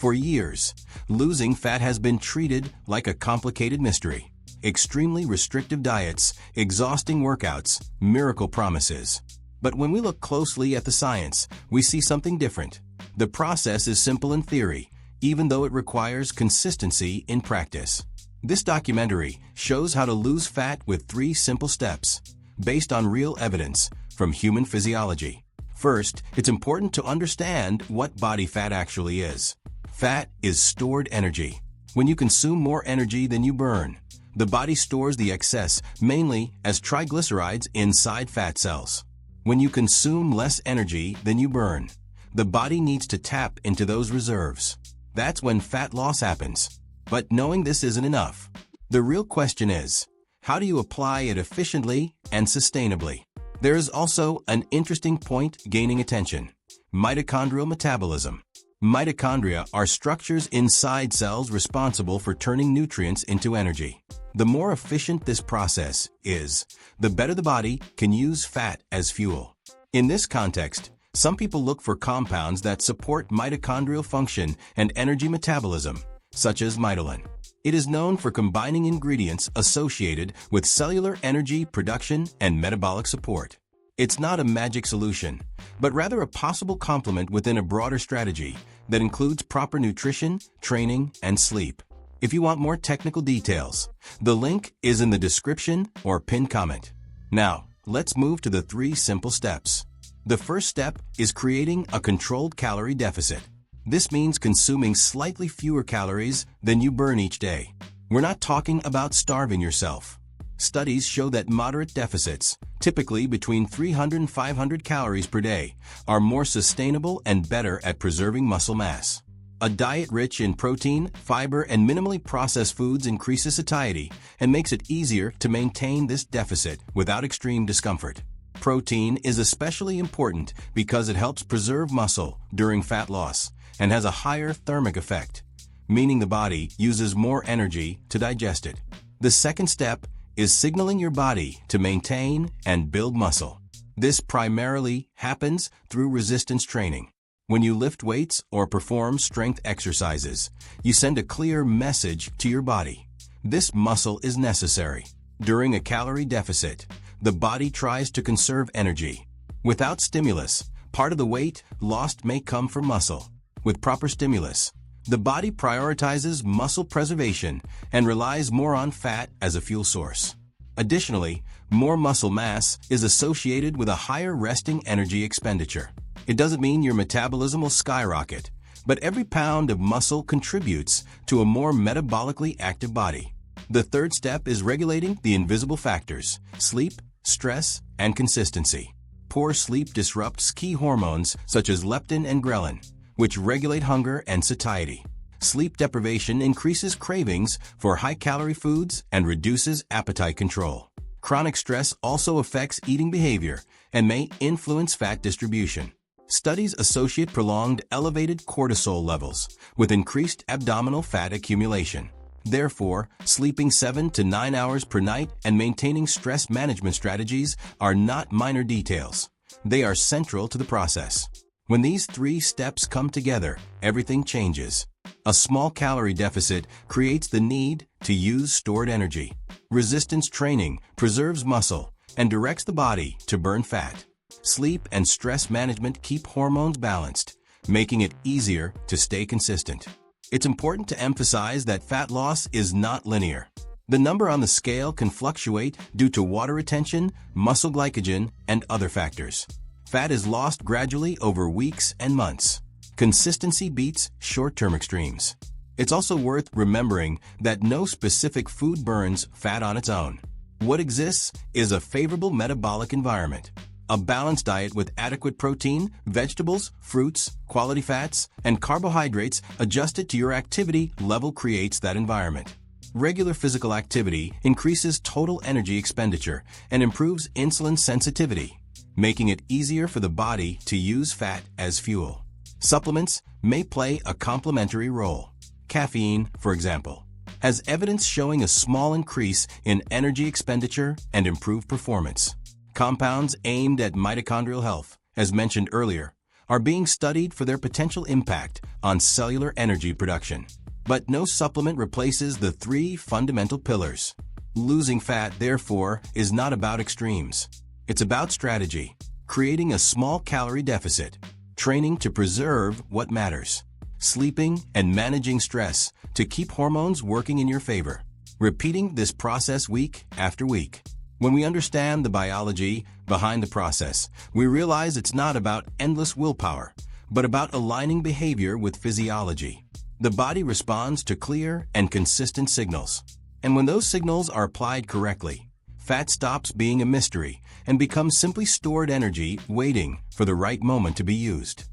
For years, losing fat has been treated like a complicated mystery. Extremely restrictive diets, exhausting workouts, miracle promises. But when we look closely at the science, we see something different. The process is simple in theory, even though it requires consistency in practice. This documentary shows how to lose fat with 3 simple steps, based on real evidence from human physiology. First, it's important to understand what body fat actually is. Fat is stored energy. When you consume more energy than you burn, the body stores the excess mainly as triglycerides inside fat cells. When you consume less energy than you burn, the body needs to tap into those reserves. That's when fat loss happens. But knowing this isn't enough. The real question is, how do you apply it efficiently and sustainably? There is also an interesting point gaining attention: mitochondrial metabolism. Mitochondria are structures inside cells responsible for turning nutrients into energy. The more efficient this process is, the better the body can use fat as fuel. In this context, some people look for compounds that support mitochondrial function and energy metabolism, such as mitolin. It is known for combining ingredients associated with cellular energy production and metabolic support. It's not a magic solution, but rather a possible complement within a broader strategy that includes proper nutrition, training, and sleep. If you want more technical details, the link is in the description or pinned comment. Now, let's move to the 3 simple steps. The first step is creating a controlled calorie deficit. This means consuming slightly fewer calories than you burn each day. We're not talking about starving yourself. Studies show that moderate deficits, typically between 300 and 500 calories per day, are more sustainable and better at preserving muscle mass. A diet rich in protein, fiber, and minimally processed foods increases satiety and makes it easier to maintain this deficit without extreme discomfort. Protein is especially important because it helps preserve muscle during fat loss and has a higher thermic effect, meaning the body uses more energy to digest it. The second step is signaling your body to maintain and build muscle. This primarily happens through resistance training. When you lift weights or perform strength exercises, you send a clear message to your body. This muscle is necessary. During a calorie deficit, the body tries to conserve energy. Without stimulus, part of the weight lost may come from muscle. With proper stimulus, the body prioritizes muscle preservation and relies more on fat as a fuel source. Additionally, more muscle mass is associated with a higher resting energy expenditure. It doesn't mean your metabolism will skyrocket, but every pound of muscle contributes to a more metabolically active body. The third step is regulating the invisible factors: sleep, stress, and consistency. Poor sleep disrupts key hormones such as leptin and ghrelin, which regulate hunger and satiety. Sleep deprivation increases cravings for high-calorie foods and reduces appetite control. Chronic stress also affects eating behavior and may influence fat distribution. Studies associate prolonged elevated cortisol levels with increased abdominal fat accumulation. Therefore, sleeping 7 to 9 hours per night and maintaining stress management strategies are not minor details. They are central to the process. When these 3 steps come together, everything changes. A small calorie deficit creates the need to use stored energy. Resistance training preserves muscle and directs the body to burn fat. Sleep and stress management keep hormones balanced, making it easier to stay consistent. It's important to emphasize that fat loss is not linear. The number on the scale can fluctuate due to water retention, muscle glycogen, and other factors. Fat is lost gradually over weeks and months. Consistency beats short-term extremes. It's also worth remembering that no specific food burns fat on its own. What exists is a favorable metabolic environment. A balanced diet with adequate protein, vegetables, fruits, quality fats, and carbohydrates adjusted to your activity level creates that environment. Regular physical activity increases total energy expenditure and improves insulin sensitivity, making it easier for the body to use fat as fuel. Supplements may play a complementary role. Caffeine, for example, has evidence showing a small increase in energy expenditure and improved performance. Compounds aimed at mitochondrial health, as mentioned earlier, are being studied for their potential impact on cellular energy production. But no supplement replaces the three fundamental pillars. Losing fat, therefore, is not about extremes. It's about strategy, creating a small calorie deficit, training to preserve what matters, sleeping and managing stress to keep hormones working in your favor, repeating this process week after week. When we understand the biology behind the process, we realize it's not about endless willpower, but about aligning behavior with physiology. The body responds to clear and consistent signals. And when those signals are applied correctly, fat stops being a mystery and becomes simply stored energy waiting for the right moment to be used.